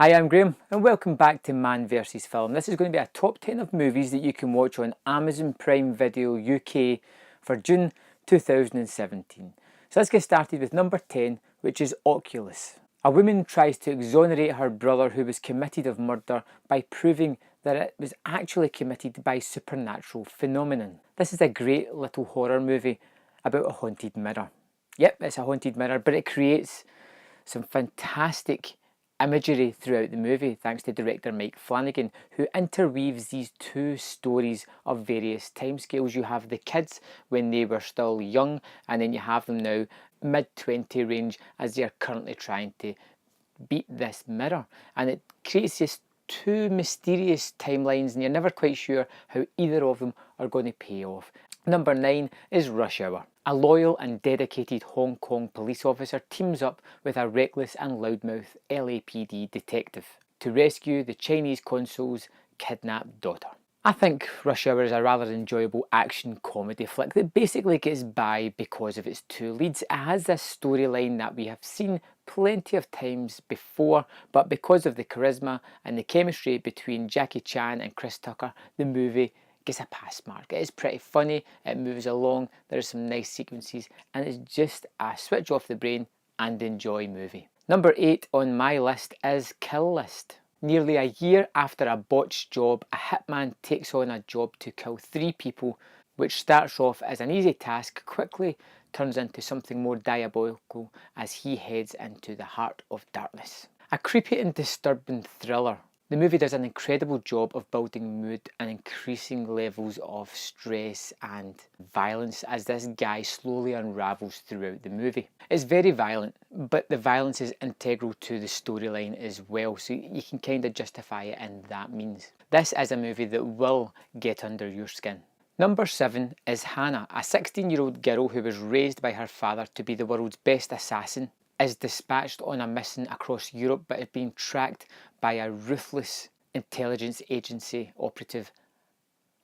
Hi, I'm Graham and welcome back to Man vs Film. This is going to be a top 10 of movies that you can watch on Amazon Prime Video UK for June 2017. So let's get started with number 10, which is Oculus. A woman tries to exonerate her brother who was committed of murder by proving that it was actually committed by supernatural phenomenon. This is a great little horror movie about a haunted mirror. Yep, it's a haunted mirror, but it creates some fantastic imagery throughout the movie thanks to director Mike Flanagan, who interweaves these two stories of various timescales. You have the kids when they were still young, and then you have them now mid-20 range as they are currently trying to beat this mirror, and it creates this two mysterious timelines and you're never quite sure how either of them are going to pay off. Number 9 is Rush Hour. A loyal and dedicated Hong Kong police officer teams up with a reckless and loudmouth LAPD detective to rescue the Chinese consul's kidnapped daughter. I think Rush Hour is a rather enjoyable action comedy flick that basically gets by because of its two leads. It has this storyline that we have seen plenty of times before, but because of the charisma and the chemistry between Jackie Chan and Chris Tucker, the movie gets a pass mark. It is pretty funny, it moves along, there are some nice sequences, and it's just a switch off the brain and enjoy movie. Number 8 on my list is Kill List. Nearly a year after a botched job, a hitman takes on a job to kill 3 people, which starts off as an easy task, quickly turns into something more diabolical as he heads into the heart of darkness. A creepy and disturbing thriller. The movie does an incredible job of building mood and increasing levels of stress and violence as this guy slowly unravels throughout the movie. It's very violent, but the violence is integral to the storyline as well, so you can kind of justify it in that means. This is a movie that will get under your skin. Number 7 is Hana, a 16-year-old girl who was raised by her father to be the world's best assassin, is dispatched on a mission across Europe but is being tracked by a ruthless intelligence agency operative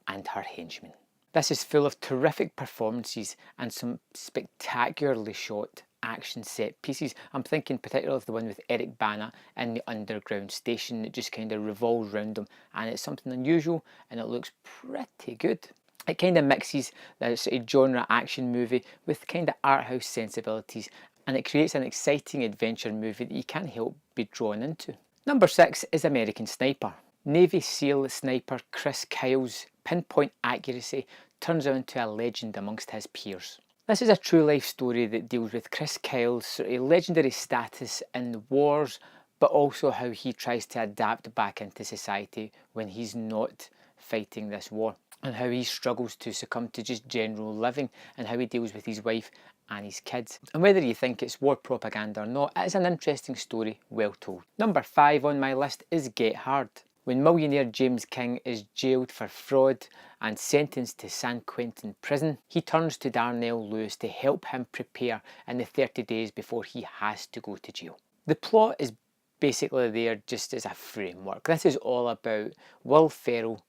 and her henchmen. This is full of terrific performances and some spectacularly shot action set pieces. I'm thinking particularly of the one with Eric Bana in the underground station that just kind of revolves around them, and it's something unusual and it looks pretty good. It kind of mixes the sort of genre action movie with kind of art house sensibilities, and it creates an exciting adventure movie that you can't help be drawn into. Number 6 is American Sniper. Navy SEAL sniper Chris Kyle's pinpoint accuracy turns out into a legend amongst his peers. This is a true life story that deals with Chris Kyle's sort of legendary status in the wars, but also how he tries to adapt back into society when he's not fighting this war, and how he struggles to succumb to just general living, and how he deals with his wife and his kids. And whether you think it's war propaganda or not, it is an interesting story, well told. Number 5 on my list is Get Hard. When millionaire James King is jailed for fraud and sentenced to San Quentin prison, he turns to Darnell Lewis to help him prepare in the 30 days before he has to go to jail. The plot is basically there just as a framework. This is all about Will Ferrell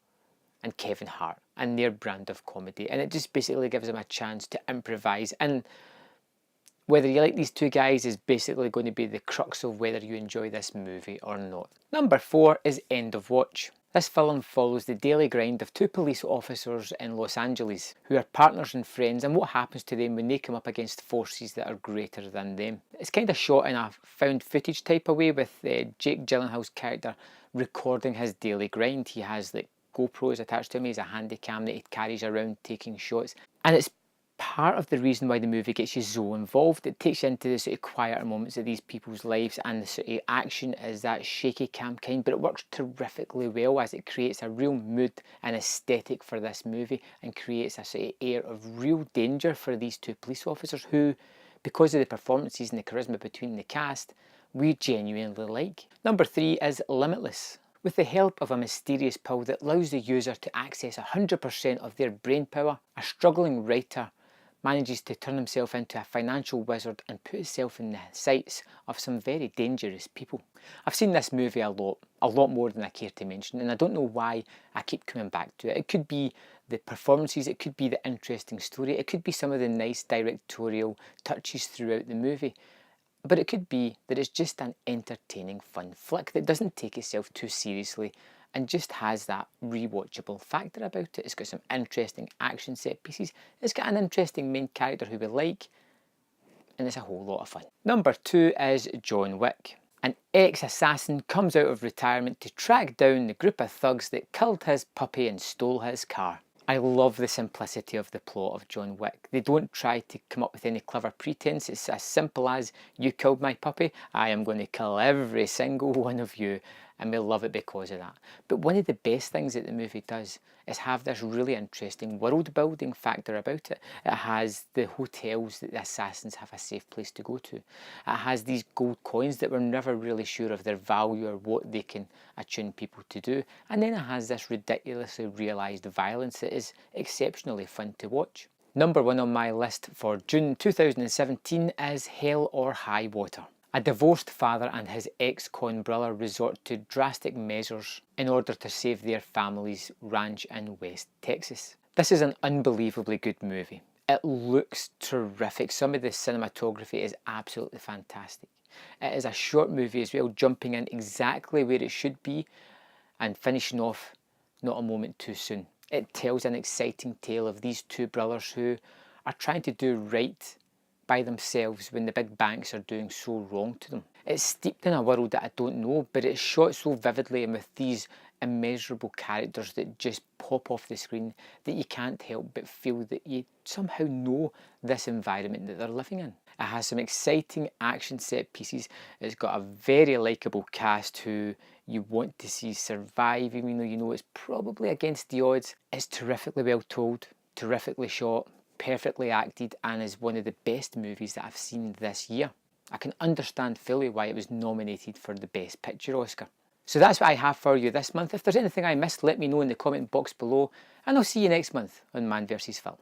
and Kevin Hart and their brand of comedy, and it just basically gives them a chance to improvise, and whether you like these two guys is basically going to be the crux of whether you enjoy this movie or not. Number 4 is End of Watch. This film follows the daily grind of 2 police officers in Los Angeles who are partners and friends, and what happens to them when they come up against forces that are greater than them. It's kind of shot in a found footage type of way, with Jake Gyllenhaal's character recording his daily grind. He has like GoPros attached to him, he has a handy cam that he carries around taking shots, and it's part of the reason why the movie gets you so involved. It takes you into the sort of quieter moments of these people's lives, and the sort of action is that shaky cam kind, but it works terrifically well as it creates a real mood and aesthetic for this movie and creates a sort of air of real danger for these 2 police officers who, because of the performances and the charisma between the cast, we genuinely like. Number 3 is Limitless. With the help of a mysterious pill that allows the user to access 100% of their brain power, a struggling writer manages to turn himself into a financial wizard and put himself in the sights of some very dangerous people. I've seen this movie a lot more than I care to mention, and I don't know why I keep coming back to it. It could be the performances, it could be the interesting story, it could be some of the nice directorial touches throughout the movie. but it could be that it's just an entertaining, fun flick that doesn't take itself too seriously and just has that rewatchable factor about it. It's got some interesting action set pieces, it's got an interesting main character who we like, and it's a whole lot of fun. Number 2 is John Wick. An ex-assassin comes out of retirement to track down the group of thugs that killed his puppy and stole his car. I love the simplicity of the plot of John Wick. They don't try to come up with any clever pretense. It's as simple as, you killed my puppy, I am going to kill every single one of you. And we love it because of that. But one of the best things that the movie does is have this really interesting world building factor about it. It has the hotels that the assassins have a safe place to go to. It has these gold coins that we're never really sure of their value or what they can attune people to do. And then it has this ridiculously realised violence that is exceptionally fun to watch. Number 1 on my list for June 2017 is Hell or High Water. A divorced father and his ex-con brother resort to drastic measures in order to save their family's ranch in West Texas. This is an unbelievably good movie. It looks terrific. Some of the cinematography is absolutely fantastic. It is a short movie as well, jumping in exactly where it should be and finishing off not a moment too soon. It tells an exciting tale of these two brothers who are trying to do right by themselves when the big banks are doing so wrong to them. It's steeped in a world that I don't know, but it's shot so vividly and with these immeasurable characters that just pop off the screen that you can't help but feel that you somehow know this environment that they're living in. It has some exciting action set pieces. It's got a very likeable cast who you want to see survive, even though you know it's probably against the odds. It's terrifically well told, terrifically shot, perfectly acted, and is one of the best movies that I've seen this year. I can understand fully why it was nominated for the Best Picture Oscar. So that's what I have for you this month. If there's anything I missed, let me know in the comment box below, and I'll see you next month on Man vs Film.